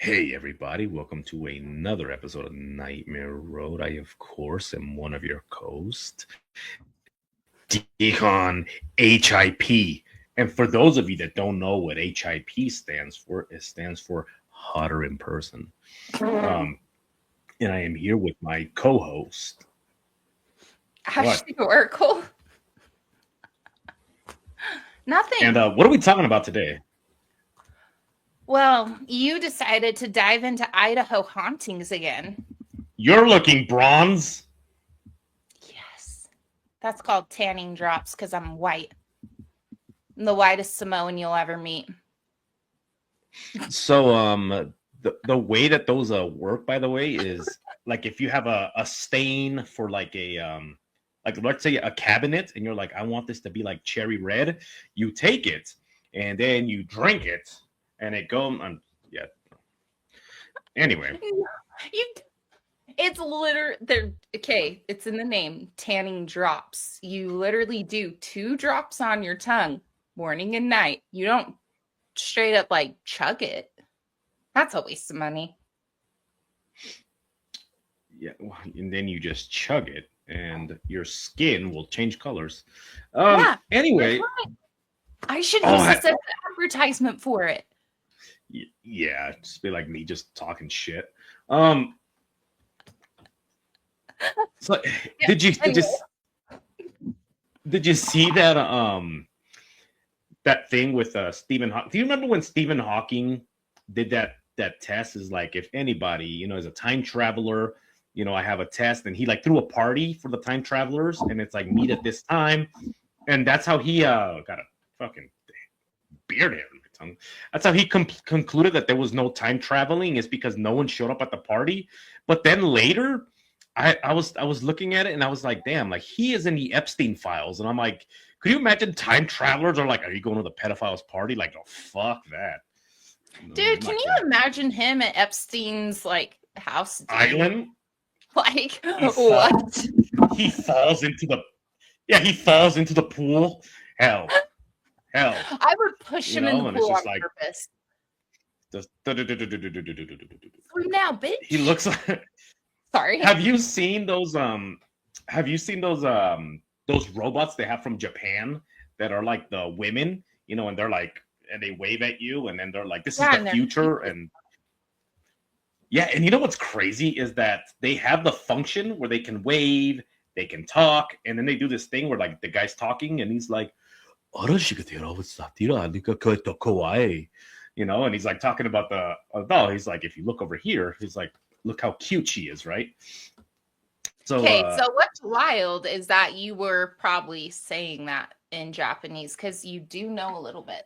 Hey everybody, welcome to another episode of Nightmare Road. I, of course, am one of your hosts, Deacon HIP. And for those of you that don't know what HIP stands for, it stands for Hotter in Person. Um, and I am here with my co-host. Ashley Oracle. Nothing. And what are we talking about today? Well, you decided to dive into Idaho hauntings again. You're looking bronze. Yes. That's called tanning drops because I'm white. I'm the whitest Samoan you'll ever meet. So the way that those work, by the way, is like if you have a stain for like like let's say a cabinet and you're like, I want this to be like cherry red, you take it and then you drink it and it goes yeah. Anyway. It's literally they're okay, it's in the name, tanning drops. You literally do 2 drops on your tongue morning and night. You don't straight up like chug it. That's a waste of money. Yeah, and then you just chug it and your skin will change colors. Anyway, I should use this as an advertisement for it. Yeah, just be like me just talking shit. So Yeah, did you see that that thing with Stephen Hawking? Do you remember when Stephen Hawking did that test? Is like, if anybody is a time traveler, I have a test, and he like threw a party for the time travelers, and it's like meet at this time, and that's how he got a fucking beard hair in my tongue. That's how he concluded that there was no time traveling, is because no one showed up at the party. But then later, I was looking at it and I was like, damn, like he is in the Epstein files, and I'm like, could you imagine time travelers are like, are you going to the pedophile's party? Like, oh fuck that, dude. Can you imagine him at Epstein's like house island? Like what? He falls into the pool. Hell. I would push him in the pool on purpose. Just now, bitch. He looks like. Sorry. Have you seen those robots they have from Japan that are like the women, and they're like, and they wave at you, and then they're like, this is the future, and yeah, and you know what's crazy is that they have the function where they can wave, they can talk, and then they do this thing where like the guy's talking and he's like, and he's like talking about the doll. He's like, if you look over here, he's like, look how cute she is, right? So what's wild is that you were probably saying that in Japanese because you do know a little bit.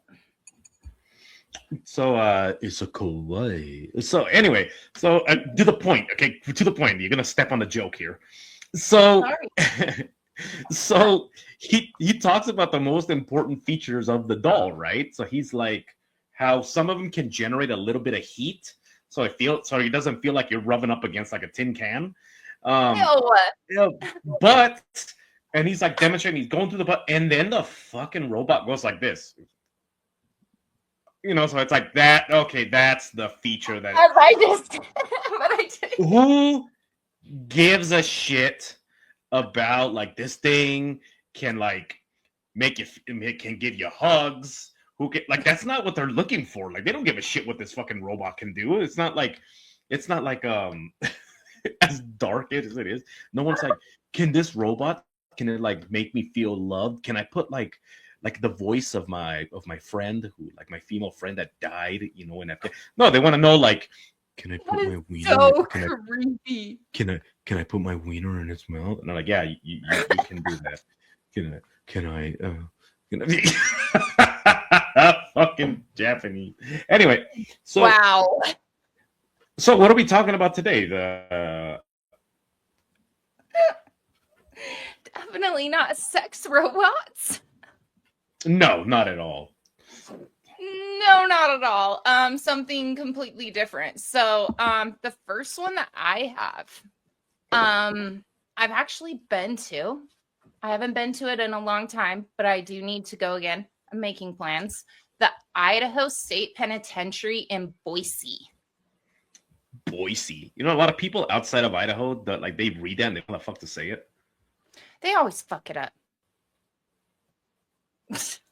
So it's a kawaii. So anyway, to the point, okay? To the point. You're gonna step on the joke here. So so he talks about the most important features of the doll, right? So he's like how some of them can generate a little bit of heat. So it doesn't feel like you're rubbing up against like a tin can. But and he's like demonstrating, he's going through the butt, and then the fucking robot goes like this. So it's like that. Okay, that's the feature that. Who gives a shit about like this thing can like make you, it can give you hugs? Who get like, that's not what they're looking for. Like, they don't give a shit what this fucking robot can do. It's not like as dark as it is. No one's like, can this robot, can it like make me feel loved? Can I put like the voice of my friend, who like my female friend that died, in that thing? No, they want to know like, can I put my wiener? So creepy. Can I put my wiener in its mouth? And I'm like, yeah, you can do that. Can I fucking Japanese. Anyway, so wow. So what are we talking about today? Definitely not sex robots. No, not at all. No, not at all. Something completely different. So, the first one that I have, I've actually been to. I haven't been to it in a long time, but I do need to go again. I'm making plans. The Idaho State Penitentiary in Boise. Boise. You know, a lot of people outside of Idaho that like they read that and they don't know the fuck to say it. They always fuck it up.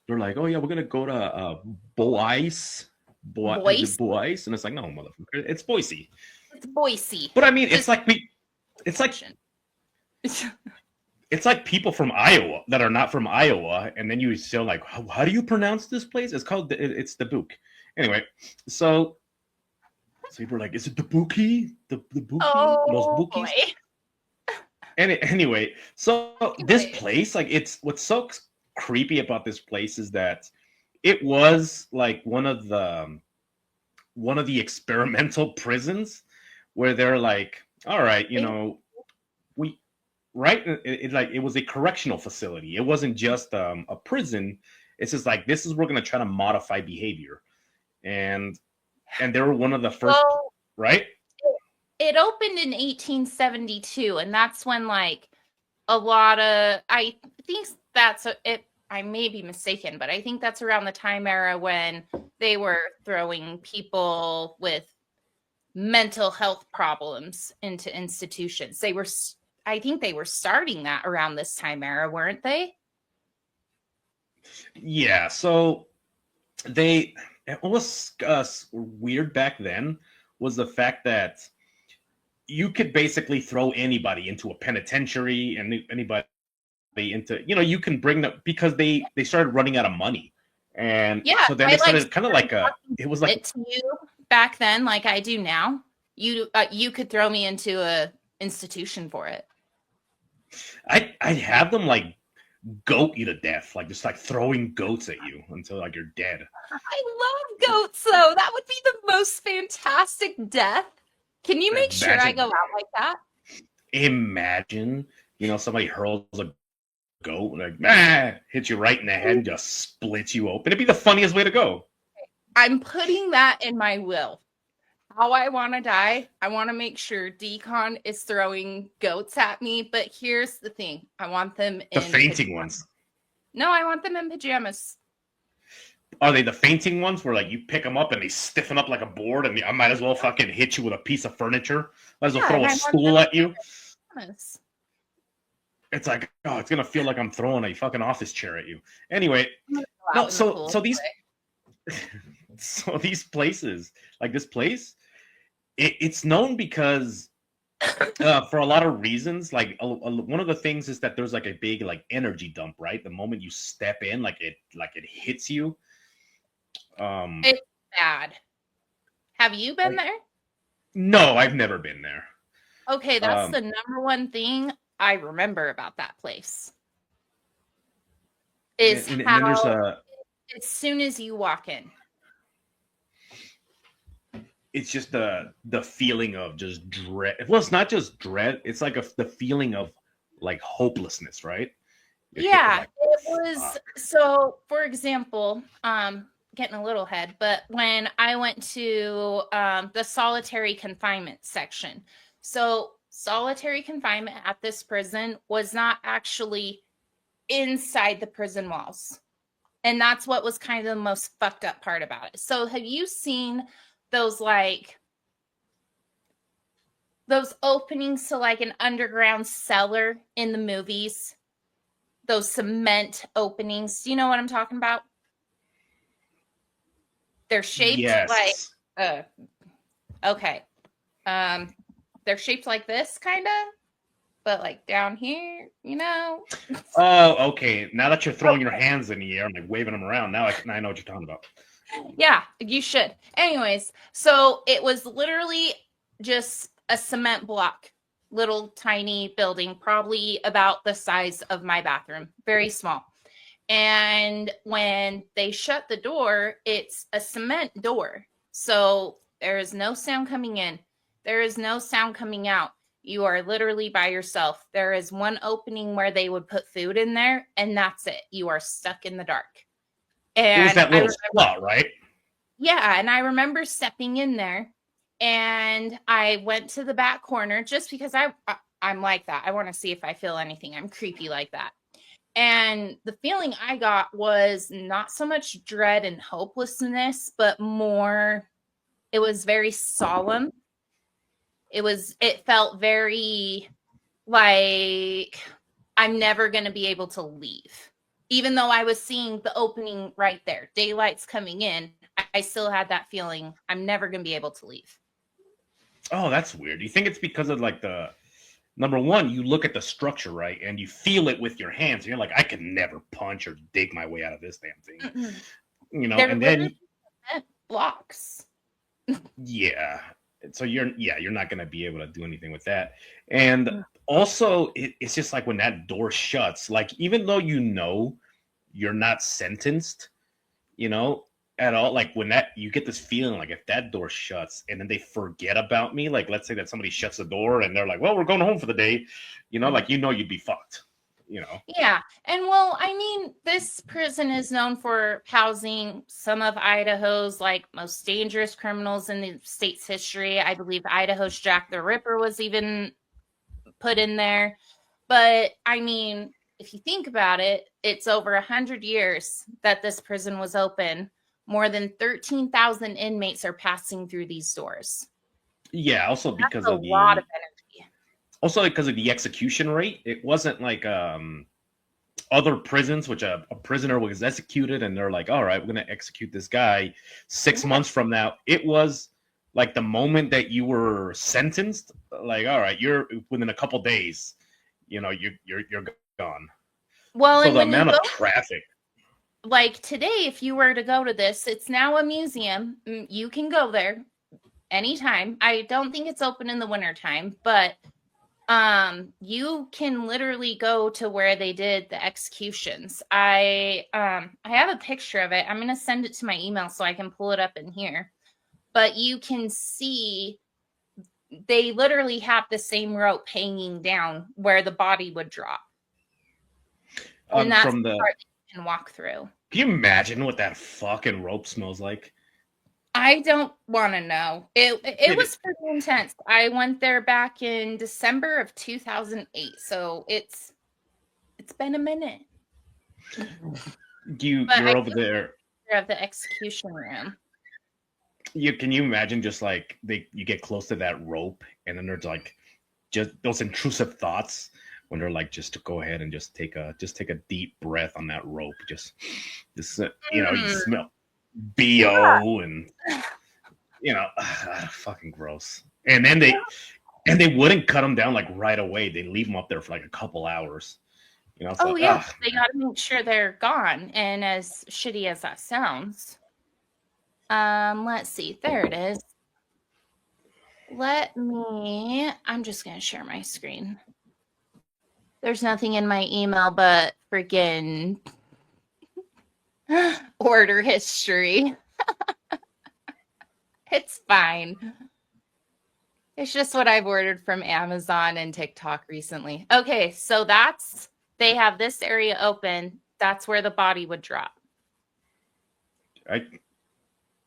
They're like, oh yeah, we're gonna go to Boise. Is it Boise. Boise? And it's like, no, motherfucker, it's Boise. It's Boise. But I mean, Just it's like it's like people from Iowa that are not from Iowa, and then you still like, how do you pronounce this place? It's called it's the Book. Anyway, so people are like, is it the Bookie? The Bookie? Los Oh Bookies? boy. Anyway, so this place, like, it's what's so creepy about this place is that it was like one of the experimental prisons where they're like, all right, you know, we right, it was a correctional facility. It wasn't just a prison. It's just like, this is, we're gonna try to modify behavior, and they were one of the first, Well, right? it opened in 1872, and that's when like a lot of, I think that's it. I may be mistaken, but I think that's around the time era when they were throwing people with mental health problems into institutions. I think they were starting that around this time era, weren't they? Yeah. So what was weird back then was the fact that you could basically throw anybody into a penitentiary, and anybody into, you know, you can bring them, because they started running out of money, and Yeah, so then I they started kind of like it was like, it to you back then, like I do now. You could throw me into a institution for it. I'd have them like goat you to death, like just like throwing goats at you until like you're dead. I love goats, though. That would be the most fantastic death. Can you make sure I go out like that? Imagine, you know, somebody hurls a goat, like, hits you right in the head and just splits you open. It'd be the funniest way to go. I'm putting that in my will. How I want to die, I want to make sure Decon is throwing goats at me, but here's the thing. I want them in the fainting pajamas. ones. No, I want them in pajamas. Are they the fainting ones where like you pick them up and they stiffen up like a board, and I might as well fucking hit you with a piece of furniture? Might as well throw a stool at you. It's like, oh, it's gonna feel like I'm throwing a fucking office chair at you. Anyway, no, so these places, like this place, it's known because for a lot of reasons. Like one of the things is that there's like a big like energy dump, right? The moment you step in, like it hits you. It's bad. Have you been there? No, I've never been there. Okay, that's the number one thing I remember about that place. Is how as soon as you walk in, it's just the feeling of just dread. Well, it's not just dread. It's like the feeling of like hopelessness, right? Yeah, like, it was. So, for example, getting a little ahead, but when I went to the solitary confinement section, so solitary confinement at this prison was not actually inside the prison walls. And that's what was kind of the most fucked up part about it. So have you seen those openings to like an underground cellar in the movies? Those cement openings. Do you know what I'm talking about? They're shaped like okay. They're shaped like this, kind of, but like down here, you know. Oh, okay. Now that you're throwing your hands in the air and like waving them around, now I know what you're talking about. Yeah, you should. Anyways, so it was literally just a cement block, little tiny building, probably about the size of my bathroom, very small. And when they shut the door, it's a cement door. So there is no sound coming in. There is no sound coming out. You are literally by yourself. There is one opening where they would put food in there, and that's it. You are stuck in the dark. And it was that little slot, right? Yeah, and I remember stepping in there, and I went to the back corner just because I'm like that. I want to see if I feel anything. I'm creepy like that. And the feeling I got was not so much dread and hopelessness, but more, it was very solemn. It felt very like I'm never going to be able to leave. Even though I was seeing the opening right there, daylight's coming in, I still had that feeling I'm never going to be able to leave. Oh, that's weird. Do you think it's because of like number one, you look at the structure, right? And you feel it with your hands. And you're like, I can never punch or dig my way out of this damn thing. Mm-mm. You know, They're and then blocks. yeah. So you're not gonna be able to do anything with that. And also it's just like when that door shuts, like even though you know you're not sentenced, you know, at all, like when that you get this feeling like if that door shuts and then they forget about me, like let's say that somebody shuts the door and they're like, well, we're going home for the day, you know, like you'd be fucked, you know. Yeah. And well, I mean, this prison is known for housing some of Idaho's like most dangerous criminals in the state's history. I believe Idaho's Jack the Ripper was even put in there. But I mean, if you think about it, it's over 100 years that this prison was open. More than 13,000 inmates are passing through these doors. Yeah, also because That's a lot of energy. Also because of the execution rate. It wasn't like other prisons, which a prisoner was executed and they're like, all right, we're going to execute this guy 6 months from now. It was like the moment that you were sentenced, like, all right, you're within a couple days, you know, you're gone. Well, so and the when amount you of go, traffic. like today, if you were to go to this, it's now a museum. You can go there anytime. I don't think it's open in the wintertime, but you can literally go to where they did the executions. I have a picture of it. I'm going to send it to my email so I can pull it up in here. But you can see they literally have the same rope hanging down where the body would drop. And that's From the part that you can walk through. Can you imagine what that fucking rope smells like? I don't want to know. It was pretty intense. I went there back in December of 2008, so it's been a minute. You're over there of the execution room. Can you imagine just like you get close to that rope and then there's like just those intrusive thoughts when they're like just to go ahead and just take a deep breath on that rope, just you know, you smell BO and you know, fucking gross. And then they wouldn't cut them down like right away. They leave them up there for like a couple hours. You know, they got to make sure they're gone. And as shitty as that sounds, let's see. There it is. I'm just gonna share my screen. There's nothing in my email but freaking order history. It's fine. It's just what I've ordered from Amazon and TikTok recently. Okay, so they have this area open. That's where the body would drop.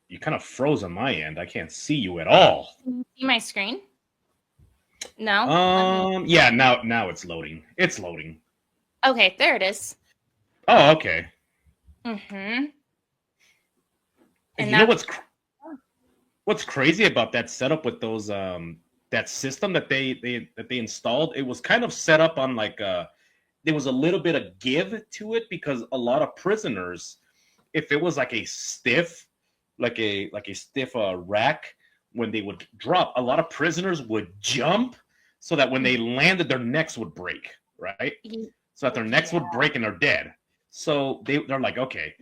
You kind of froze on my end. I can't see you at all. Can you see my screen? No? Yeah, now it's loading. It's loading. Okay, there it is. Oh, okay. Mm-hmm. And you know what's crazy about that setup with those that system that they installed? It was kind of set up on like there was a little bit of give to it because a lot of prisoners, if it was like a stiff rack, when they would drop, a lot of prisoners would jump so that when they landed, their necks would break, right? So that their necks would break and they're dead. So they're like, okay,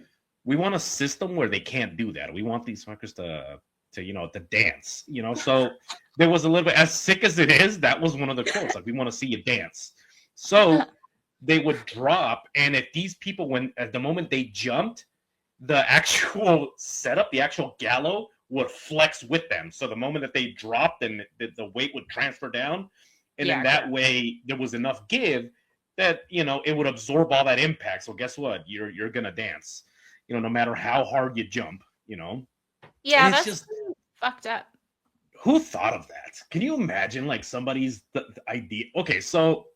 we want a system where they can't do that. We want these fuckers to dance, you know? So there was a little bit, as sick as it is, that was one of the quotes. Like, we want to see you dance. So they would drop. And if these people, at the moment they jumped, the actual setup, the actual gallows would flex with them. So the moment that they dropped, then the weight would transfer down. And in that way, there was enough give that, you know, it would absorb all that impact. So guess what? You're going to dance, you know, no matter how hard you jump, you know? Yeah, that's just fucked up. Who thought of that? Can you imagine like somebody's idea? Okay, so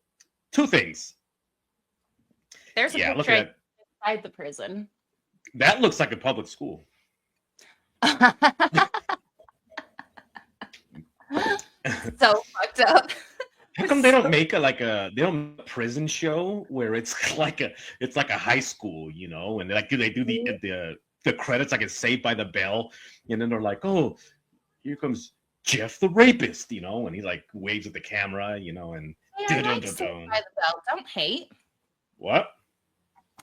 two things. There's a picture inside the prison. That looks like a public school. So fucked up. How come they don't make they don't make a prison show where it's like a high school, and like they do the credits like it's Saved by the Bell, and then they're like, oh, here comes Jeff the rapist, and he like waves at the camera, and I like Saved by the Bell. Don't hate. What?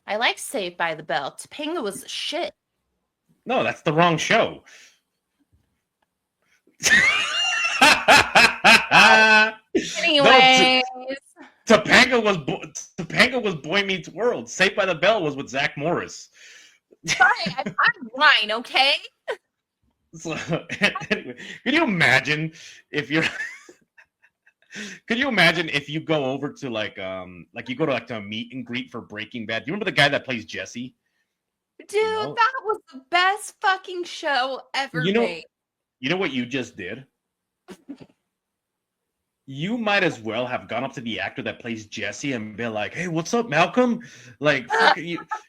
I like Saved by the Bell. Topanga was shit. No, that's the wrong show. Anyways, Topanga was Boy Meets World. Saved by the Bell was with Zach Morris. sorry, I'm wine, okay? So, anyway, can you imagine if you're? Could you imagine if you go over to like you go to like to a meet and greet for Breaking Bad? Do you remember the guy that plays Jesse? Dude, that was the best fucking show ever made. You know what you just did? You might as well have gone up to the actor that plays Jesse and be like, "Hey, what's up, Malcolm? Like,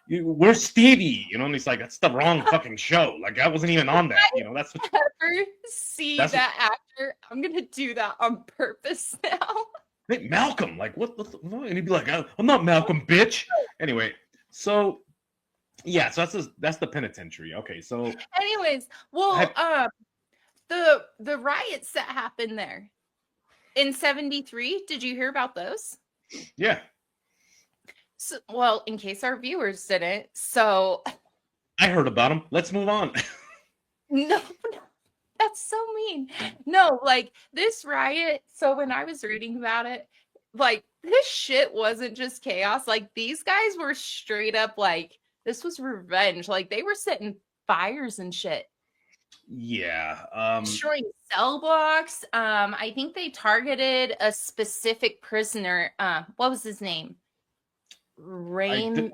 where's Stevie?" And he's like, "That's the wrong fucking show. Like, I wasn't even on that." That's what. Ever see that actor? I'm gonna do that on purpose now. Hey, Malcolm, like, what? And he'd be like, "I'm not Malcolm, bitch." Anyway, so yeah, so that's the penitentiary. Okay, so anyways, well, the riots that happened there in 73, did you hear about those? Yeah. So, well, in case our viewers didn't, so I heard about them. Let's move on. No, that's so mean. No, like this riot. So when I was reading about it, like this shit wasn't just chaos. Like these guys were straight up like this was revenge. Like they were setting fires and shit. Yeah. Destroying cell blocks. I think they targeted a specific prisoner. What was his name? Raymond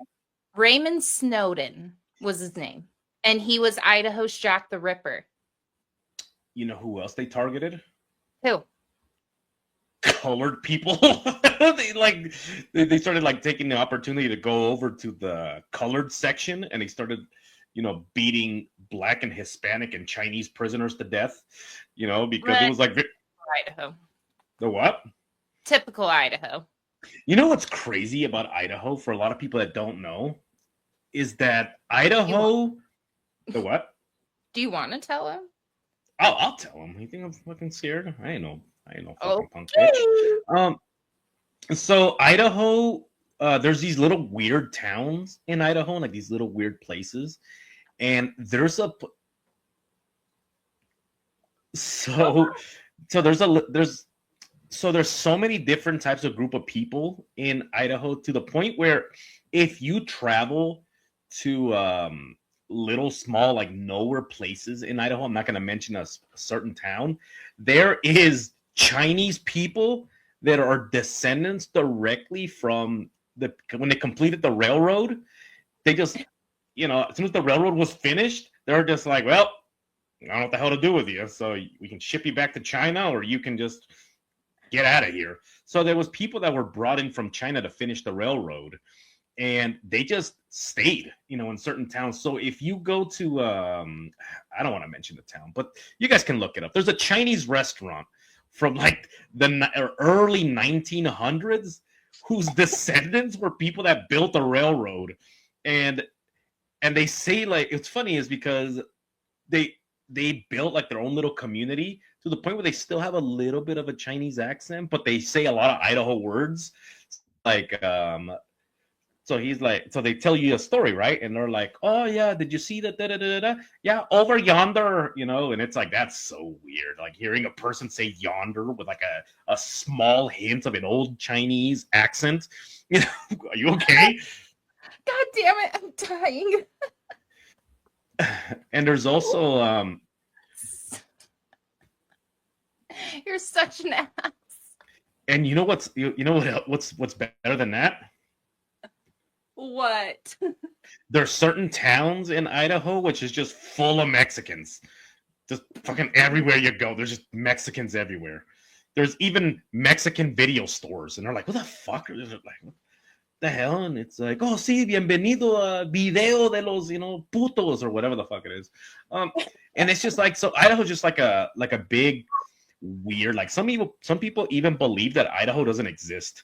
Snowden was his name. And he was Idaho's Jack the Ripper. You know who else they targeted? Who? Colored people. they started like taking the opportunity to go over to the colored section, and they started beating Black and Hispanic and Chinese prisoners to death, because it was like Idaho. The what? Typical Idaho. You know what's crazy about Idaho for a lot of people that don't know is that Idaho. The what? Do you want to tell him? I'll tell him. You think I'm fucking scared? I ain't no fucking punk bitch. So Idaho, there's these little weird towns in Idaho, like these little weird places, and there's so so many different types of group of people in Idaho, to the point where if you travel to little small like nowhere places in Idaho, I'm not going to mention a certain town, there is Chinese people that are descendants directly from when they completed the railroad. They just, as soon as the railroad was finished, they're just like, well, I don't know what the hell to do with you, so we can ship you back to China, or you can just get out of here. So there was people that were brought in from China to finish the railroad, and they just stayed, in certain towns. So if you go to, I don't want to mention the town, but you guys can look it up. There's a Chinese restaurant from like the early 1900s whose descendants were people that built the railroad. And they say, like, it's funny is because they built like their own little community to the point where they still have a little bit of a Chinese accent, but they say a lot of Idaho words. Like, so he's like, so they tell you a story, right? And they're like, oh yeah, did you see that? Da, da, da, da? Yeah, over yonder, and it's like, that's so weird. Like hearing a person say yonder with like a small hint of an old Chinese accent. Are you okay? God damn it, I'm dying. And there's also you're such an ass. And you know what's better than that? What? There's certain towns in Idaho which is just full of Mexicans. Just fucking everywhere you go, there's just Mexicans everywhere. There's even Mexican video stores, and they're like, what the fuck? Like, what the hell? And it's like, oh, sí, bienvenido a video de los, putos, or whatever the fuck it is. And it's just like, so Idaho's just like a big weird. Like some people even believe that Idaho doesn't exist.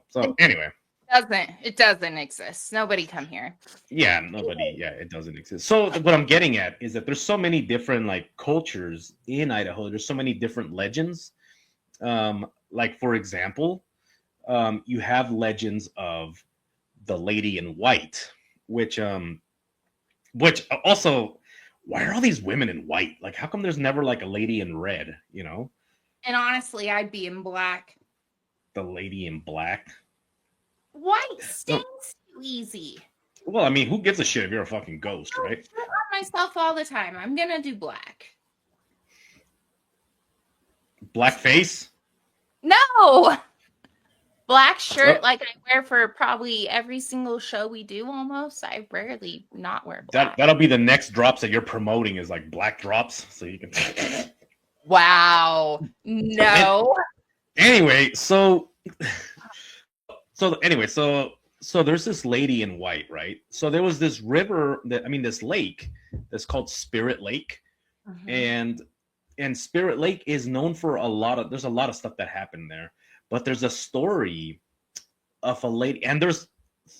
So anyway. It doesn't exist. Nobody come here. Yeah, nobody. Yeah, it doesn't exist. So what I'm getting at is that there's so many different like cultures in Idaho. There's so many different legends. Like for example, you have legends of the lady in white, which also, why are all these women in white? Like, how come there's never like a lady in red? And honestly, I'd be in black. The lady in black. White stains too easy. Well, I mean, who gives a shit if you're a fucking ghost, right? I on myself all the time. I'm gonna do black. Blackface? No. Black shirt, like I wear for probably every single show we do almost. I rarely not wear black. That'll be the next drops that you're promoting is like black drops. So you can. Wow. No. Anyway, so there's this lady in white, right? So there was this this lake that's called Spirit Lake. Mm-hmm. And Spirit Lake is known for there's a lot of stuff that happened there. But there's a story of a lady, and there's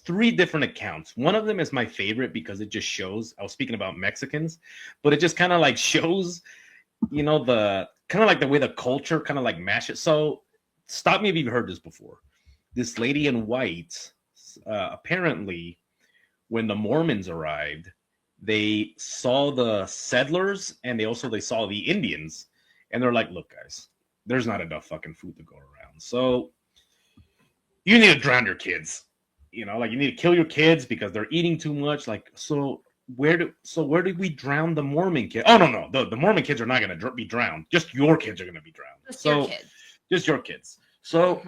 3 different accounts. One of them is my favorite because it just shows, I was speaking about Mexicans, but it just kind of like shows, the kind of like the way the culture kind of like mashes. So stop me if you've heard this before. This lady in white, apparently when the Mormons arrived, they saw the settlers and they saw the Indians, and they're like, look guys, there's not enough fucking food to go around. So you need to drown your kids. Like you need to kill your kids because they're eating too much. Like, so where did we drown the Mormon kids? Oh no. The Mormon kids are not going to be drowned. Just your kids are going to be drowned. Just your kids. So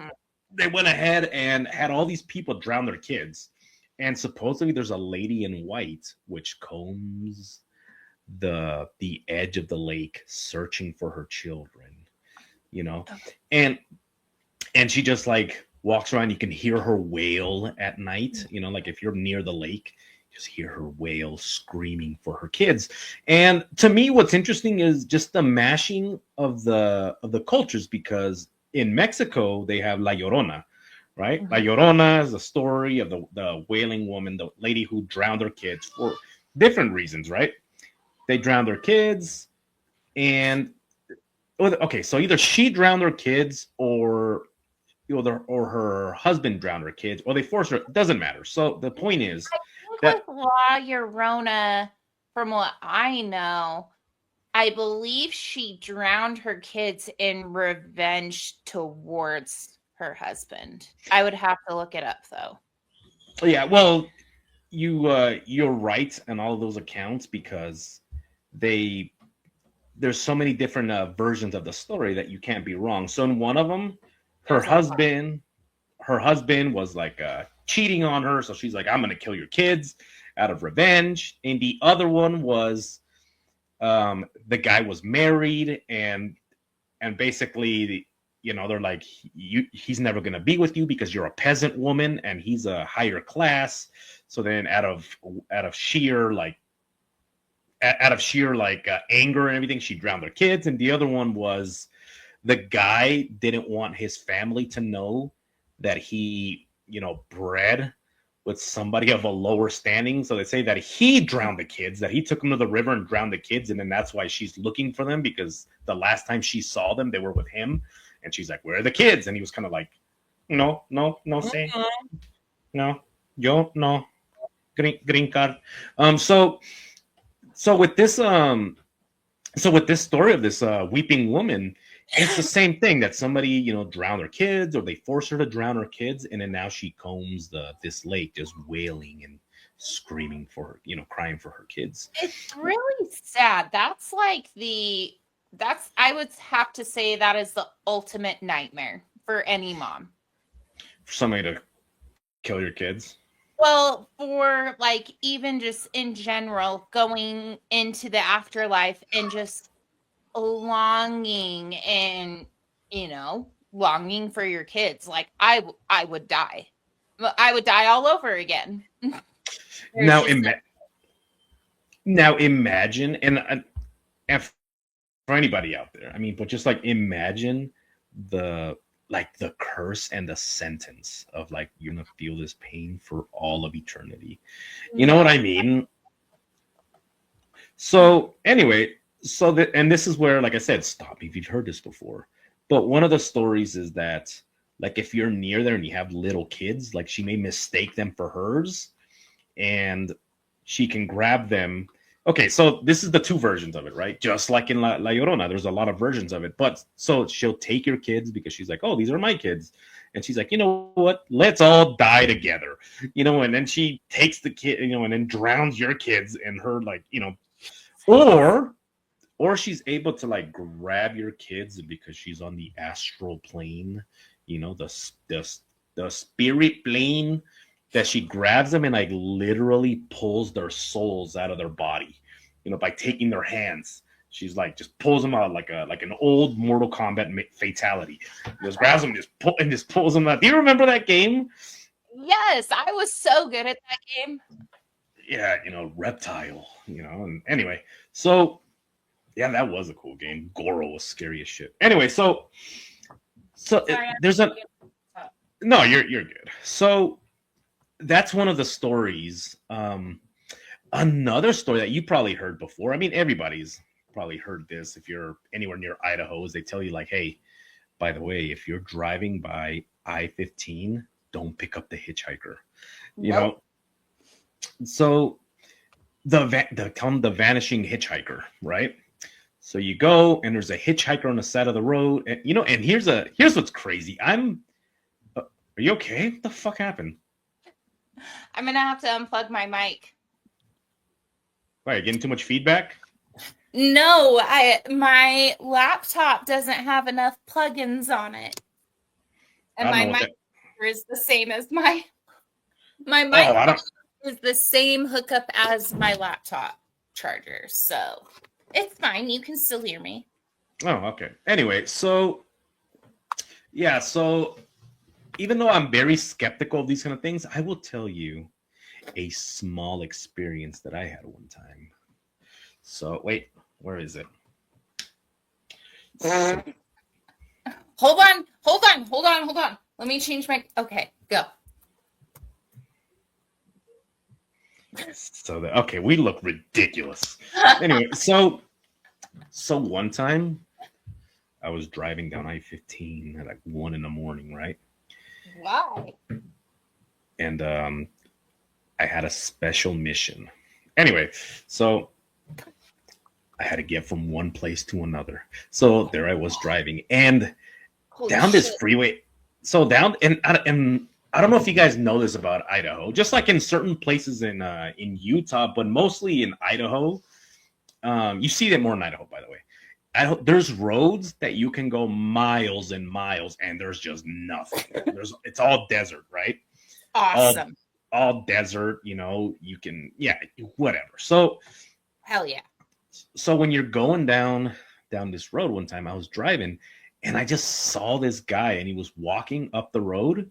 they went ahead and had all these people drown their kids. And supposedly there's a lady in white which combs the edge of the lake searching for her children. And she just like walks around. You can hear her wail at night. Like if you're near the lake, you just hear her wail screaming for her kids. And to me, what's interesting is just the mashing of the cultures, because in Mexico they have La Llorona, right? Mm-hmm. La Llorona is the story of the wailing woman, the lady who drowned her kids for different reasons, right? They drowned their kids, and okay, so either she drowned her kids or her husband drowned her kids, or they forced her. It doesn't matter. So the point is that with La Llorona, from what I know, I believe she drowned her kids in revenge towards her husband. I would have to look it up though. Yeah, well, you're right on all of those accounts because there's so many different versions of the story that you can't be wrong. So in one of them, her husband was like cheating on her. So she's like, I'm going to kill your kids out of revenge. And the other one was the guy was married and basically, they're like, he's never going to be with you because you're a peasant woman and he's a higher class. So then out of sheer anger and everything, she drowned their kids. And the other one was the guy didn't want his family to know that he, bred with somebody of a lower standing. So they say that he drowned the kids, that he took them to the river and drowned the kids. And then that's why she's looking for them, because the last time she saw them, they were with him. And she's like, where are the kids? And he was kind of like, no, say, no, yo, no, green card. So with this story of this weeping woman, it's the same thing, that somebody drowned her kids, or they force her to drown her kids, and then now she combs this lake, just wailing and screaming for her, crying for her kids. It's really sad. I would have to say that is the ultimate nightmare for any mom. For somebody to kill your kids. Well, for even just in general, going into the afterlife and just longing and, longing for your kids. I would die. I would die all over again. Now imagine, and for anybody out there. I mean, but just like imagine the the curse and the sentence of like you're gonna feel this pain for all of eternity. You know what No. I mean? So anyway, so that and this is where, like I said, stop me if you've heard this before. But one of the stories is that like if you're near there and you have little kids, like she may mistake them for hers, and she can grab them. Okay, so this is the two versions of it, right? Just like in La Llorona, there's a lot of versions of it. But so she'll take your kids because she's like, oh, these are my kids. And she's like, you know what? Let's all die together. And then she takes the kid, and then drowns your kids and her, like, or she's able to like grab your kids because she's on the astral plane, the spirit plane, that she grabs them and like literally pulls their souls out of their body, by taking their hands. She's like just pulls them out like an old Mortal Kombat fatality. Just grabs them, just pulls them out. Do you remember that game? Yes, I was so good at that game. Yeah, Reptile, and anyway, so yeah, that was a cool game. Goro was scary as shit. Anyway, so Sorry, there's no, you're good. So that's one of the stories. Another story that you probably heard before. I mean, everybody's probably heard this. If you're anywhere near Idaho, is they tell you like, hey, by the way, if you're driving by I-15, don't pick up the hitchhiker. Nope. So the vanishing hitchhiker, right? So you go and there's a hitchhiker on the side of the road, and and here's what's crazy. Are you okay? What the fuck happened? I'm gonna have to unplug my mic. Why, you getting too much feedback? No, my laptop doesn't have enough plugins on it, and my mic is the same as my mic is the same hookup as my laptop charger, so it's fine. You can still hear me. Oh, okay. Anyway, so yeah, so even though I'm very skeptical of these kind of things, I will tell you a small experience that I had one time. So wait, where is it? So, hold on. Let me change my. Okay, go. So okay, we look ridiculous. Anyway, so one time I was driving down I-15 at like 1 a.m, right? Why? And I had a special mission. Anyway, so I had to get from one place to another. So there I was driving, and down this freeway. So down, and I don't know if you guys know this about Idaho. Just like in certain places in Utah, but mostly in Idaho, you see that more in Idaho, by the way. There's roads that you can go miles and miles, and there's just nothing. It's all desert, right? Awesome. All desert, you can, yeah, whatever. So hell yeah. So when you're going down this road, one time I was driving and I just saw this guy, and he was walking up the road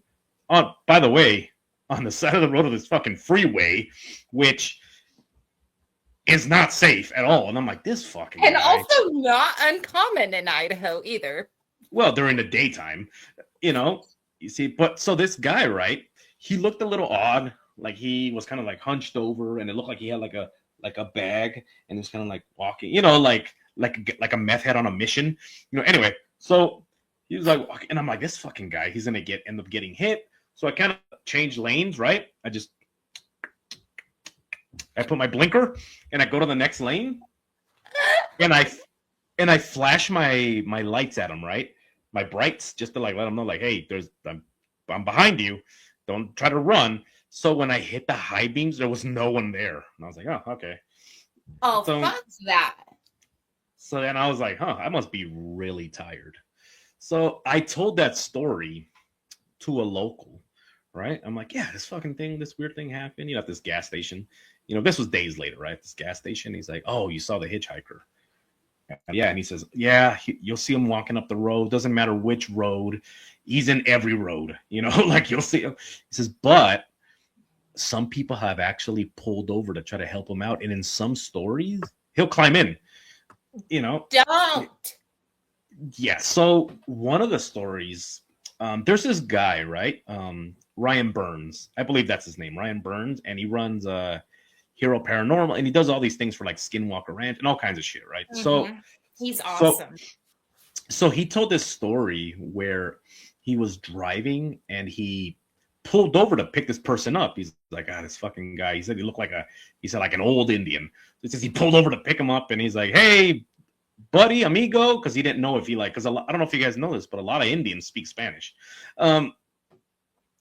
by the way, on the side of the road of this fucking freeway, which is not safe at all. And I'm like, this fucking and guy. Also not uncommon in Idaho either. Well, during the daytime, you see, but so this guy, right, he looked a little odd, like he was kind of like hunched over, and it looked like he had like a bag, and he was kind of like walking, like a meth head on a mission, anyway. So he was like, and I'm like, this fucking guy, he's gonna end up getting hit. So I kind of changed lanes, right? I put my blinker and I go to the next lane, and I flash my lights at him, right? My brights, just to like let him know, like, hey, I'm behind you. Don't try to run. So when I hit the high beams, there was no one there, and I was like, oh, okay. Oh, fuck that. So then I was like, I must be really tired. So I told that story to a local, right? I'm like, yeah, this weird thing happened, at this gas station. This was days later, right? This gas station. He's like, oh, you saw the hitchhiker? Yeah. And he says, yeah, you'll see him walking up the road. Doesn't matter which road. He's in every road, like you'll see him. He says, but some people have actually pulled over to try to help him out. And in some stories, he'll climb in. Don't. Yeah. So one of the stories, there's this guy, right? Ryan Burns, I believe that's his name, Ryan Burns, and he runs Hero Paranormal, and he does all these things for like Skinwalker Ranch and all kinds of shit, right? Mm-hmm. He's So awesome. so he told this story where he was driving and he pulled over to pick this person up. He's like, this fucking guy. He said he looked like like an old Indian. He says he pulled over to pick him up and he's like, hey, buddy, amigo, because he didn't know if he because I don't know if you guys know this, but a lot of Indians speak Spanish.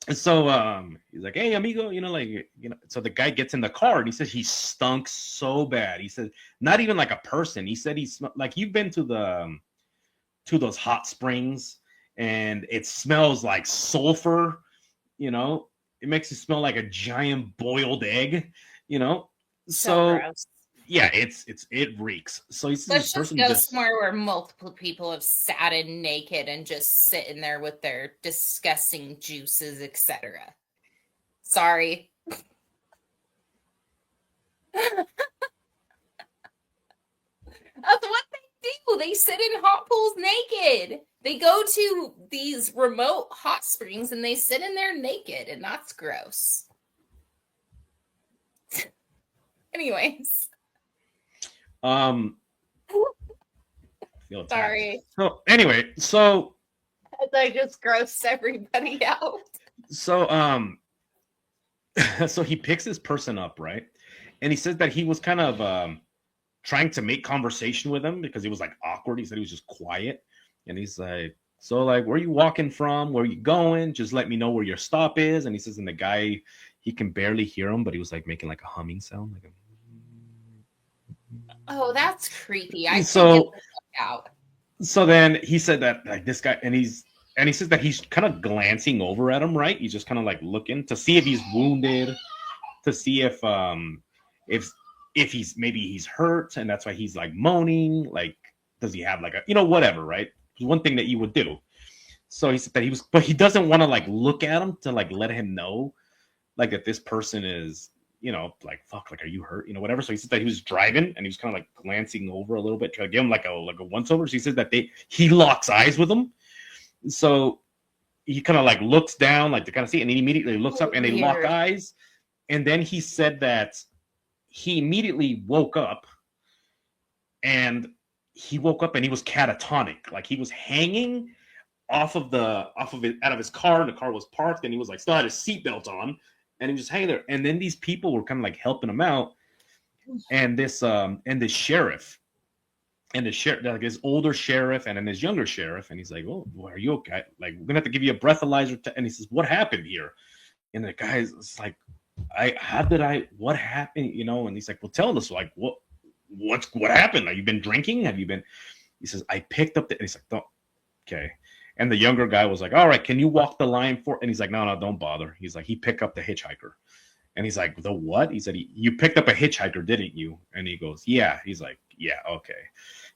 He's like, hey, amigo, so the guy gets in the car and he says he stunk so bad. He said, not even like a person. He said he smelled like, you've been to those hot springs and it smells like sulfur, it makes it smell like a giant boiled egg, so gross. yeah, it reeks. So he says Let's this person just go somewhere where multiple people have sat in naked and just sitting there with their disgusting juices, etc. Sorry. That's what they do. They sit in hot pools naked. They go to these remote hot springs and they sit in there naked, and that's gross. Anyways. Sorry. So anyway, I just grossed everybody out. So so he picks this person up, right? And he says that he was kind of trying to make conversation with him because he was like awkward. He said he was just quiet. And he's like, so like, where are you walking from? Where are you going? Just let me know where your stop is. And he says, and the guy, he can barely hear him, but he was like making like a humming sound. Like oh, that's creepy. I so out. So then he said that like this guy, and he says that he's kind of glancing over at him, right? He's just kind of like looking to see if he's wounded, to see if he's hurt, and that's why he's like moaning. Like, does he have like a whatever, right? One thing that you would do. So he said that but he doesn't want to like look at him to like let him know like that this person is like fuck, like are you hurt, whatever. So he said that he was driving and he was kind of like glancing over a little bit, trying to give him like a once over. So he said that he locks eyes with him. So he kind of like looks down like to kind of see, and he immediately looks up and they lock eyes. And then he said that he immediately woke up, and he was catatonic, like he was hanging out of his car, and the car was parked, and he was like still had his seatbelt on, and he was just hanging there. And then these people were kind of like helping him out, and the sheriff, like his older sheriff, and then his younger sheriff, and he's like, "Oh, are you okay? Like, we're gonna have to give you a breathalyzer." And he says, "What happened here?" And the guy's like, what happened? And he's like, "Well, tell us, like, what happened? Have you been drinking? Have you been?" He says, "I picked up the," and he's like, "Don't." Okay. And the younger guy was like, "All right, can you walk the line for?" And he's like, "No, don't bother." He's like, "He picked up the hitchhiker." And he's like, "The what?" He said, "You picked up a hitchhiker, didn't you?" And he goes, "Yeah." He's like, "Yeah, okay.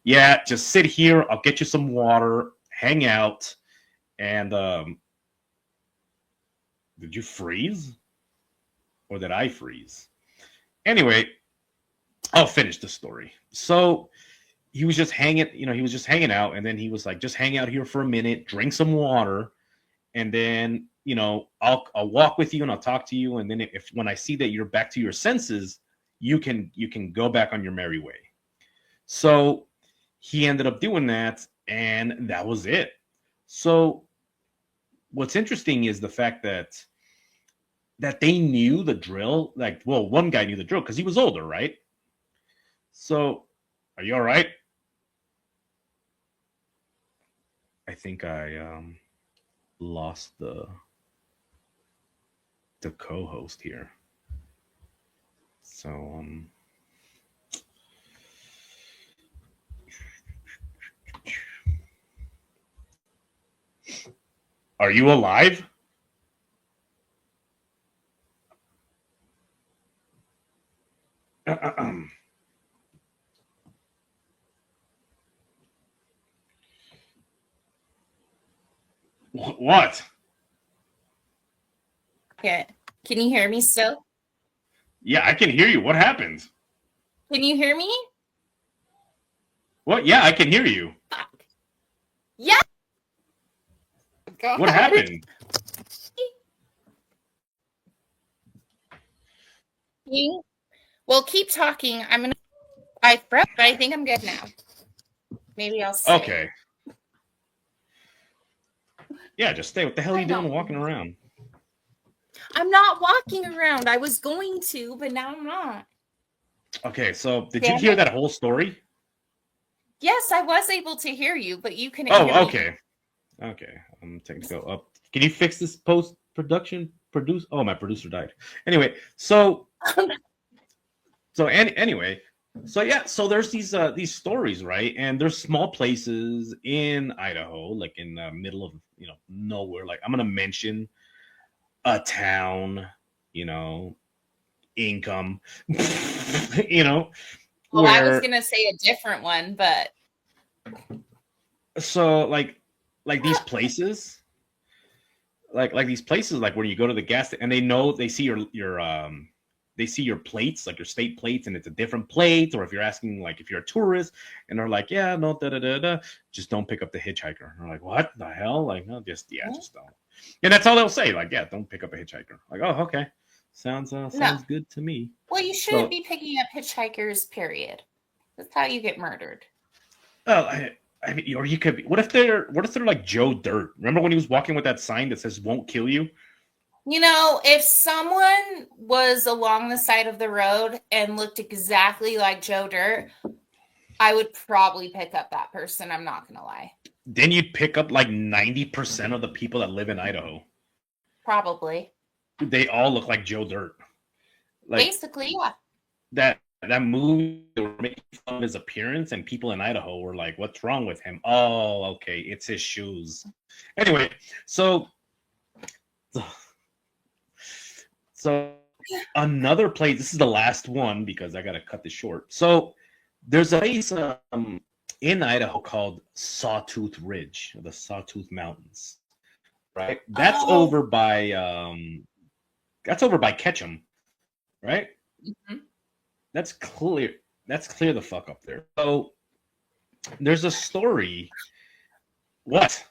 Yeah, just sit here. I'll get you some water, hang out." And did you freeze? Or did I freeze? Anyway, I'll finish the story. So he was just hanging out, and then he was like, just hang out here for a minute, drink some water, and then I'll walk with you and I'll talk to you, and then when I see that you're back to your senses, you can go back on your merry way. So he ended up doing that, and that was it. So what's interesting is the fact that they knew the drill. Like, well, one guy knew the drill because he was older, right? So, are you all right? I think I lost the co-host here. So are you alive? What? Yeah. Can you hear me still? Yeah, I can hear you. What happened? Can you hear me? What? Yeah, I can hear you. Yeah. What happened? Well, keep talking. I froze, but I think I'm good now. Maybe I'll stay. Okay. Yeah, just stay. What the hell are you doing walking around? I'm not walking around. I was going to, but now I'm not. Okay, so did you hear that whole story? Yes, I was able to hear you, but you couldn't hear me. Okay. Okay. I'm taking to go up. Can you fix this post-production? Oh, my producer died. Anyway, anyway, so there's these stories, right? And there's small places in Idaho, like in the middle of nowhere. Like I'm gonna mention a town, income, Oh, I was gonna say a different one, but so like these places, like these places, like when you go to the gas and they see they see your plates, like your state plates, and it's a different plate. Or if you're asking, like, if you're a tourist, and they're like, yeah, no, just don't pick up the hitchhiker. And they're like, what the hell? Like, no, just don't. And that's all they'll say. Like, yeah, don't pick up a hitchhiker. Like, oh, okay, sounds good to me. Well, you shouldn't be picking up hitchhikers. Period. That's how you get murdered. Oh, I mean, or you could be. What if they're like Joe Dirt? Remember when he was walking with that sign that says "Won't kill you"? If someone was along the side of the road and looked exactly like Joe Dirt, I would probably pick up that person. I'm not going to lie. Then you'd pick up like 90% of the people that live in Idaho. Probably. They all look like Joe Dirt. Like, basically, yeah. That movie, they were making fun of his appearance, and people in Idaho were like, what's wrong with him? Oh, okay, it's his shoes. Anyway, so another place, this is the last one because I got to cut this short. So there's a place in Idaho called Sawtooth Ridge, the Sawtooth Mountains, right? That's over by Ketchum, right? Mm-hmm. That's clear the fuck up there. So there's a story. What?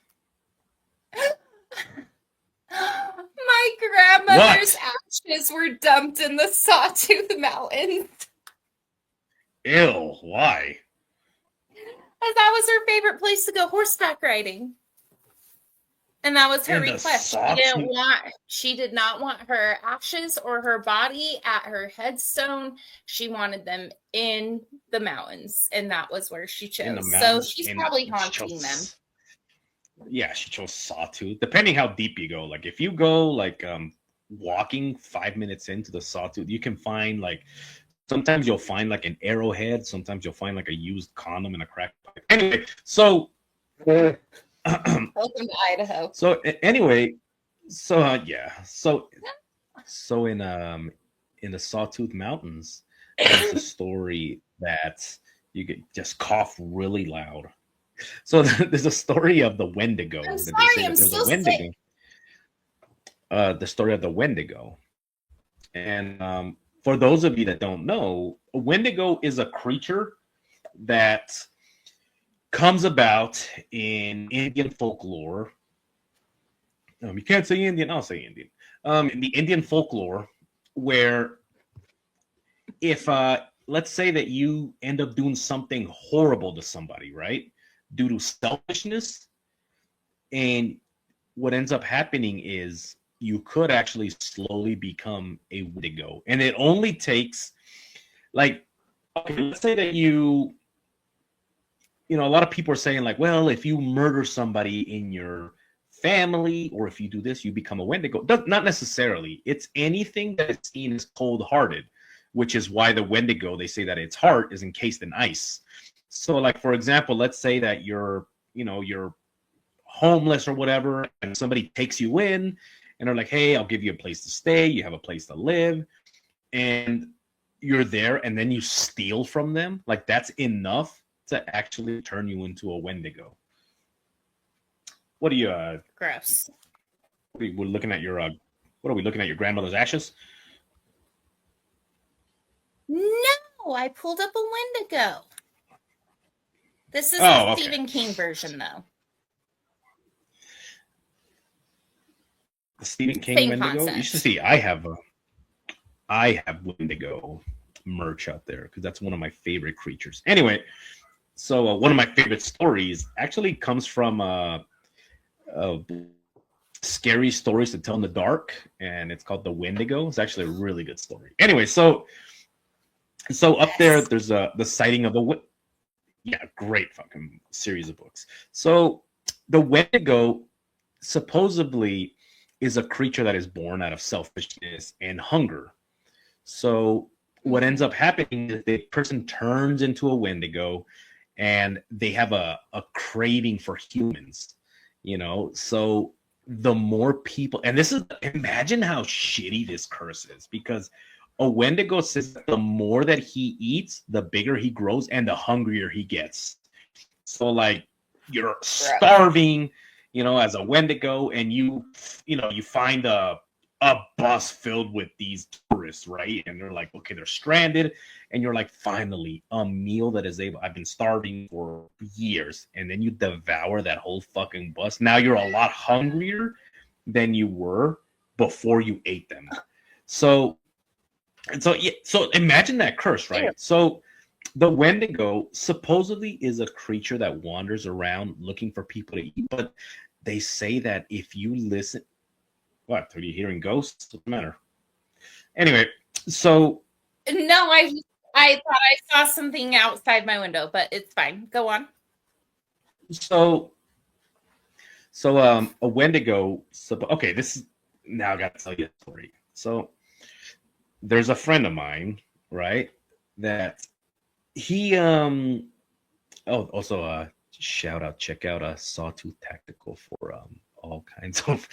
My grandmother's ashes were dumped in the Sawtooth Mountains. Ew, why? Because that was her favorite place to go horseback riding. And that was her request. She did not want her ashes or her body at her headstone. She wanted them in the mountains, and that was where she chose. So she's probably haunting them. Yeah, she chose Sawtooth. Depending how deep you go, like if you go like walking 5 minutes into the Sawtooth, you can find like sometimes you'll find like an arrowhead, sometimes you'll find like a used condom and a crack pipe. Anyway, so welcome to Idaho. So anyway, so in the Sawtooth Mountains, there's a story that you could just cough really loud. So there's a story of the Wendigo. I'm sorry, I'm still sick. The story of the Wendigo, and for those of you that don't know, a Wendigo is a creature that comes about in Indian folklore. You can't say Indian, I'll say Indian. In the Indian folklore, where if let's say that you end up doing something horrible to somebody, right, due to selfishness, and what ends up happening is you could actually slowly become a Wendigo, and it only takes, like, okay, let's say that a lot of people are saying like, well, if you murder somebody in your family or if you do this, you become a Wendigo. Not necessarily. It's anything that is seen as cold-hearted, which is why the Wendigo, they say that its heart is encased in ice. So like, for example, let's say that you're homeless or whatever, and somebody takes you in and they're like, hey, I'll give you a place to stay. You have a place to live. And you're there and then you steal from them. Like that's enough to actually turn you into a Wendigo. What are you gross? We're looking at your what are we looking at, your grandmother's ashes? No, I pulled up a Wendigo. This is Oh, the okay. Stephen King version, though. The Stephen King Same Wendigo. concept. You should see. I have Wendigo merch out there because that's one of my favorite creatures. Anyway, so one of my favorite stories actually comes from scary stories to tell in the dark, and it's called the Wendigo. It's actually a really good story. Anyway, so up there, there's the sighting of a great fucking series of books. So the Wendigo supposedly is a creature that is born out of selfishness and hunger. So what ends up happening is the person turns into a Wendigo, and they have a craving for humans, so the more people, and this is, imagine how shitty this curse is, because a Wendigo says that the more that he eats, the bigger he grows and the hungrier he gets. So like you're starving, as a Wendigo, and you find a bus filled with these tourists, right? And they're like, okay, they're stranded, and you're like, finally, a meal that is able. I've been starving for years, and then you devour that whole fucking bus. Now you're a lot hungrier than you were before you ate them. So imagine that curse, right? So the Wendigo supposedly is a creature that wanders around looking for people to eat, but they say that if you listen. What? Are you hearing ghosts? What's the matter? Anyway, so. No, I thought I saw something outside my window, but it's fine. Go on. So a Wendigo. Okay, this is now. I got to tell you a story. So there's a friend of mine, right? That he also shout out, check out Sawtooth Tactical for all kinds of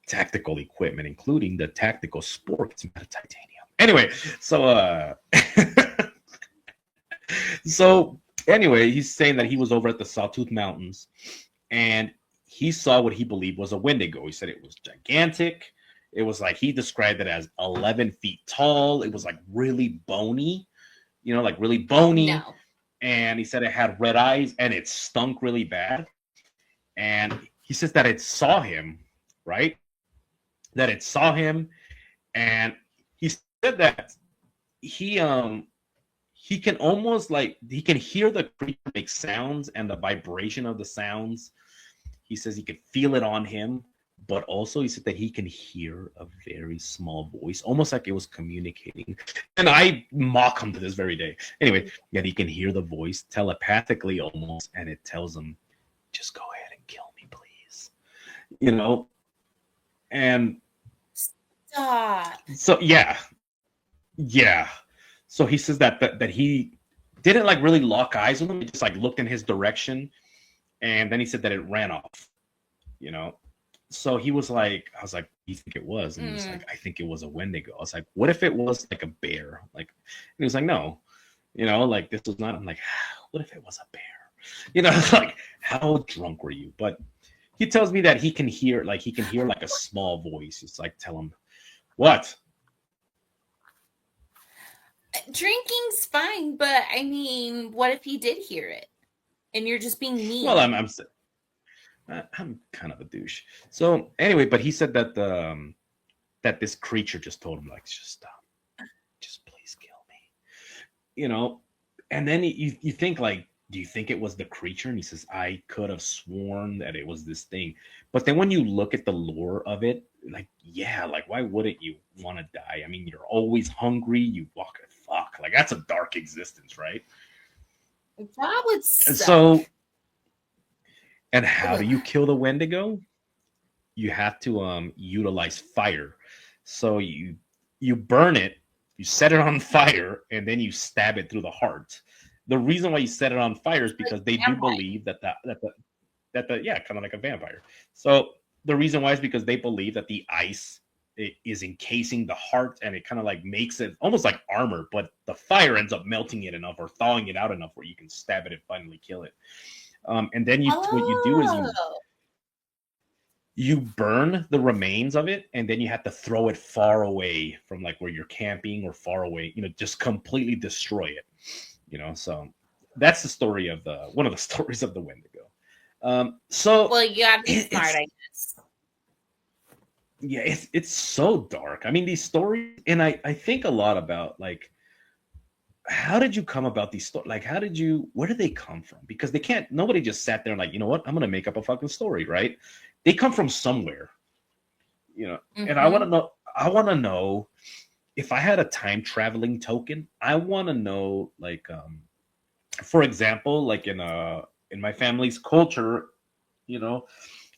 tactical equipment, including the tactical sport. It's made of titanium. Anyway, so anyway, he's saying that he was over at the Sawtooth Mountains, and he saw what he believed was a Wendigo. He said it was gigantic. It was like, he described it as 11 feet tall. It was like really bony, like really bony. No. And he said it had red eyes and it stunk really bad. And he says that it saw him, right? That it saw him, and he said that he can almost like, he can hear the creature make sounds and the vibration of the sounds. He says he could feel it on him, but also he said that he can hear a very small voice, almost like it was communicating. And I mock him to this very day. Anyway, that he can hear the voice telepathically almost, and it tells him, just go ahead and kill me, please. And stop. So yeah. So he says that he didn't like really lock eyes with him. He just like looked in his direction, and then he said that it ran off. So he was like, I was like, you think it was? And he was like, I think it was a Wendigo. I was like, what if it was like a bear? Like, and he was like, no, like this was not. I'm like, what if it was a bear? Like, how drunk were you? But he tells me that he can hear like a small voice. It's like, tell him what? Drinking's fine, but I mean, what if he did hear it and you're just being mean? Well, I'm kind of a douche. So anyway, but he said that that this creature just told him, like, just stop, just please kill me, And then you think, like, do you think it was the creature? And he says, I could have sworn that it was this thing. But then when you look at the lore of it, like, yeah, like, why wouldn't you want to die? I mean, you're always hungry. You walk a fuck. Like, that's a dark existence, right? That would suck. And so, and how do you kill the Wendigo? You have to utilize fire. So you burn it, you set it on fire, and then you stab it through the heart. The reason why you set it on fire is because they do believe that kind of like a vampire. So the reason why is because they believe that the ice is encasing the heart, and it kind of like makes it almost like armor, but the fire ends up melting it enough or thawing it out enough where you can stab it and finally kill it. And then what you do is you burn the remains of it, and then you have to throw it far away from like where you're camping or far away, just completely destroy it. So that's the story of the one of the stories of the Wendigo. So Well, you gotta be smart, it's I guess. yeah, it's so dark. I mean, these stories, and I think a lot about like how did you come about these stories? Like, where did they come from? Because they can't, nobody just sat there and like, you know what, I'm gonna make up a fucking story, right? They come from somewhere, you know. And Mm-hmm. I want to know if I had a time traveling token. I want to know, like, for example, like in my family's culture, you know,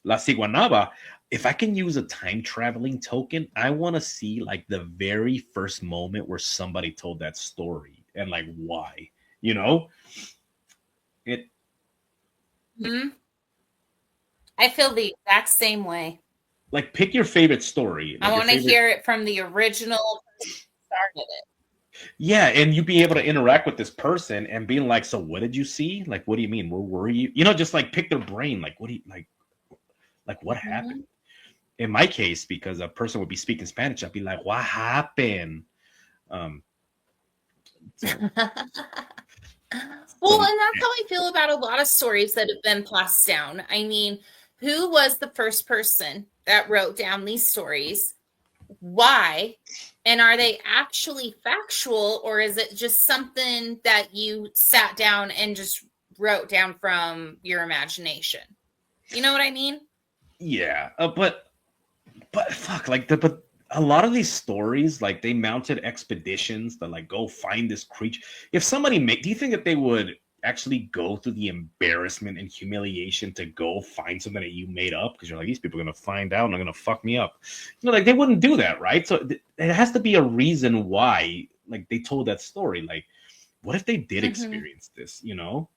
La Ciguanaba, if I can use a time traveling token, I want to see like the very first moment where somebody told that story and like why, you know? It Hmm. I feel the exact same way. like pick your favorite story, I like your want to favorite. hear it from the original person who started it. Yeah, and you be able to interact with this person and being like, so what did you see? Like, what do you mean? Where were you? You know, just like pick their brain. Like, what do you like what happened? Mm-hmm. In my case, because a person would be speaking Spanish, I'd be like, what happened? Um, so, Well, so and that's how I feel about a lot of stories that have been passed down. I mean, who was the first person that wrote down these stories? Why? And are they actually factual, or is it just something that you sat down and just wrote down from your imagination? You know what I mean? yeah, but fuck, like but a lot of these stories, like they mounted expeditions to like go find this creature. If somebody make, do you think that they would actually go through the embarrassment and humiliation to go find something that you made up? Because you're like, these people are gonna find out and they're gonna fuck me up. You know, like they wouldn't do that, right? So it has to be a reason why, like they told that story. Like, what if they did Mm-hmm. experience this? You know,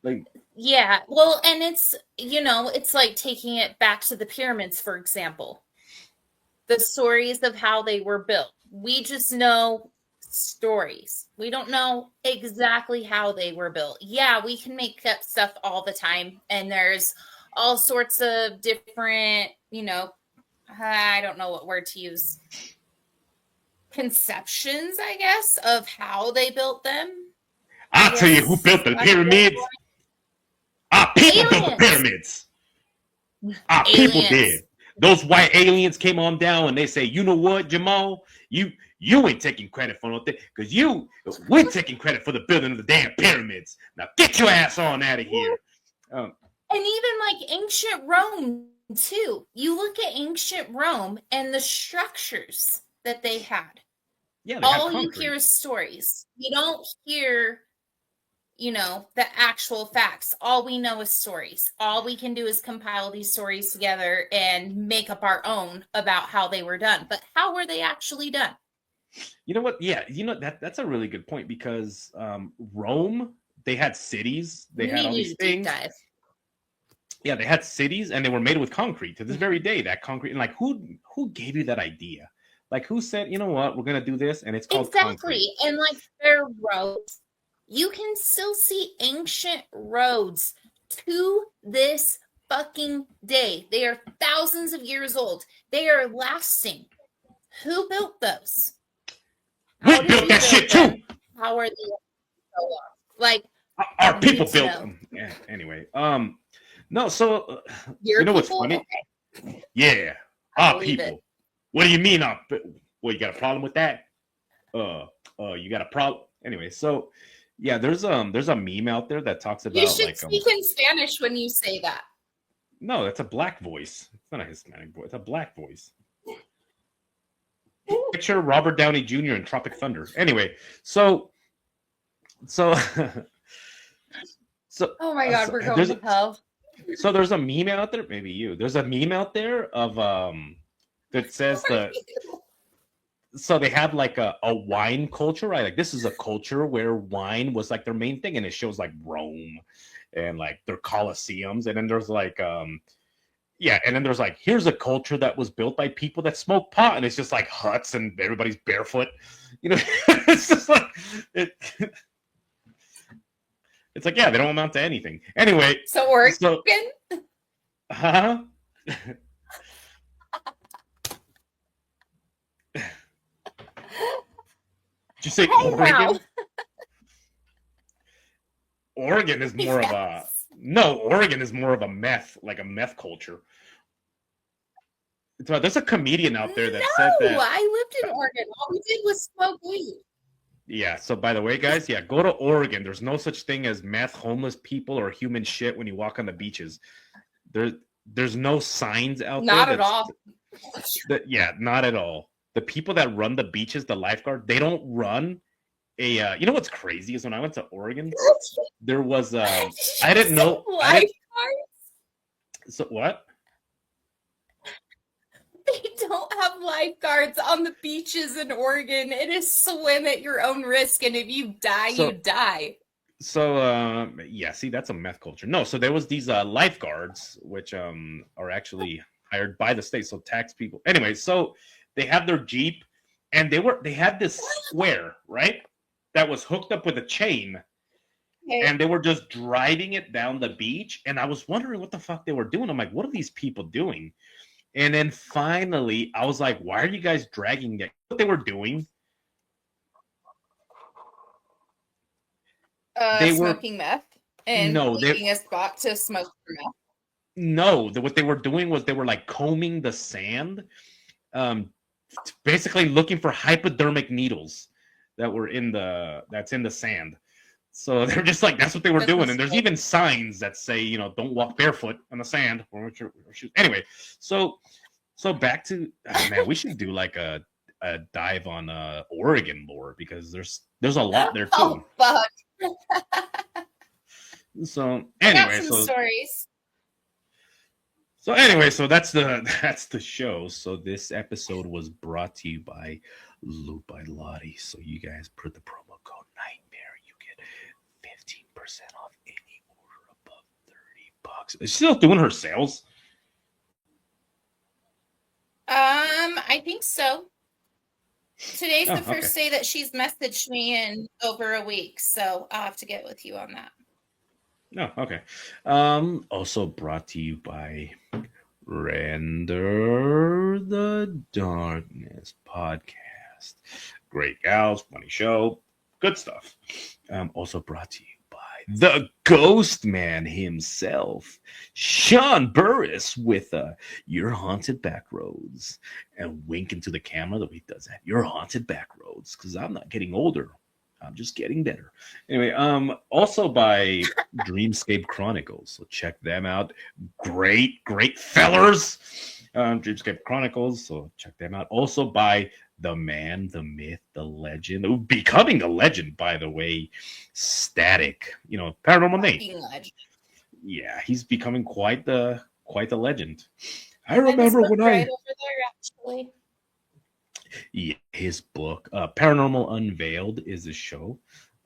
like Yeah. Well, and it's like taking it back to the pyramids, for example. The stories of how they were built. We just know stories. We don't know exactly how they were built. Yeah, we can make up stuff all the time, and there's all sorts of different, I don't know what word to use, conceptions, I guess, of how they built them. I I'll tell you who guess built the lack of better pyramids. Our people built the aliens. pyramids. Our people Aliens. did. Those white aliens came on down and they say, you know what, Jamal? You ain't taking credit for nothing because we're taking credit for the building of the damn pyramids. Now get your ass on out of here. Um, And even like ancient Rome, too. You look at ancient Rome and the structures that they had. yeah, they had All you hear concrete. is stories. You don't hear, the actual facts. All we know is stories. All we can do is compile these stories together and make up our own about how they were done. But how were they actually done? You know what? Yeah, that's a really good point because Rome, they had cities, they We had need all to these do a deep things. dive. Yeah, they had cities and they were made with concrete to this very day. That concrete, and like who gave you that idea? Like who said, you know what, we're gonna do this, and it's called concrete. Exactly. And like their roads, you can still see ancient roads to this fucking day. They are thousands of years old. They are lasting. Who built those? How We did built you that build shit too. them? How are they so long? Like, Our we people need to built know. them. Yeah, anyway, no. So Your you know what's people? funny? Okay, Yeah, I our believe it. people. What do you mean? Well, you got a problem with that? You got a problem? Anyway, so yeah, there's a meme out there that talks You about should like speak in Spanish when you say that. no, that's a black voice. It's not a Hispanic voice. It's a black voice. Picture Robert Downey Jr. in Tropic Thunder. Anyway, so so so Oh my God, so we're going there's to hell. so there's a meme out there. Maybe you. There's a meme out there of that says so they have like a wine culture, right? Like this is a culture where wine was like their main thing, and it shows like Rome and like their colosseums, and then there's like yeah, and then there's like here's a culture that was built by people that smoke pot, and it's just like huts and everybody's barefoot, you know. It's just like it, it's like yeah, they don't amount to anything. Anyway, So Oregon? so huh? Did you say Hey now. Oregon? Oregon is more of a Oregon is more of a meth, like a meth culture. There's a comedian out there that said that. I lived in Oregon. All we did was smoke weed. Yeah. So by the way, guys, yeah, go to Oregon. There's no such thing as meth, homeless people, or human shit when you walk on the beaches. There's no signs out there. Not at all. Yeah, not at all. The people that run the beaches, the lifeguard, they don't run a. You know what's crazy is when I went to Oregon, there was I didn't know. Lifeguards? So what? They don't have lifeguards on the beaches in Oregon. It is swim at your own risk, and if you die, you die. So yeah, see, that's a meth culture. No, so there was these lifeguards, which are actually hired by the state, so tax people. Anyway, so they have their Jeep, and they had this square, right, that was hooked up with a chain, and they were just driving it down the beach. And I was wondering what the fuck they were doing. I'm like, what are these people doing? And then finally, I was like, why are you guys dragging that? What they were doing? They smoking meth and leaving a spot to smoke meth. No, what they were doing was they were like combing the sand, basically looking for hypodermic needles that's in the sand. So they're just like, that's what they were doing. And there's even signs that say, you know, don't walk barefoot on the sand. Anyway, so back to, man, we should do like a dive on Oregon lore, because there's a lot there too. Oh, fuck. So anyway, stories. So anyway, so that's the show. So this episode was brought to you by Loop by Lottie. So you guys put the promo code Nightmare, you get 15% off any order above $30. Is she still doing her sales? I think so. Today's the first day that she's messaged me in over a week, so I'll have to get with you on that. No, okay. Also brought to you by Render the Darkness podcast. Great gals, funny show, good stuff. Also brought to you by the Ghost Man himself, Sean Burris, with Your Haunted Back Roads, and wink into the camera the way he does that. Your Haunted Back Roads, because I'm not getting older. I'm just getting better. Anyway, also by Dreamscape Chronicles. So check them out. Great fellers. Dreamscape Chronicles. So check them out. Also by the man, the myth, the legend. Becoming a legend, by the way. Static. You know, Paranormal Nate. Yeah, he's becoming quite the legend. I remember when right over there, actually. Yeah, his book, Paranormal Unveiled, is a show.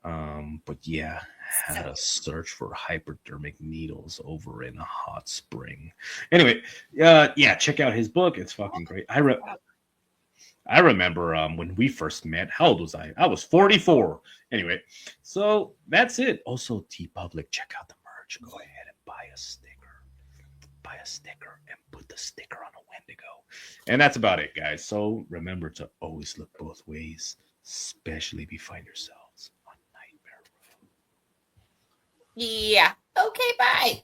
But yeah, how to search for hypodermic needles over in a hot spring. Anyway, yeah, check out his book. It's fucking great. I remember when we first met. How old was I? I was 44. Anyway, so that's it. Also, TeePublic, check out the merch. Go ahead and buy a sticker. Buy a sticker and put the sticker on a Wendigo. And that's about it, guys. So remember to always look both ways, especially if you find yourselves on Nightmare Road. Yeah. Okay, bye.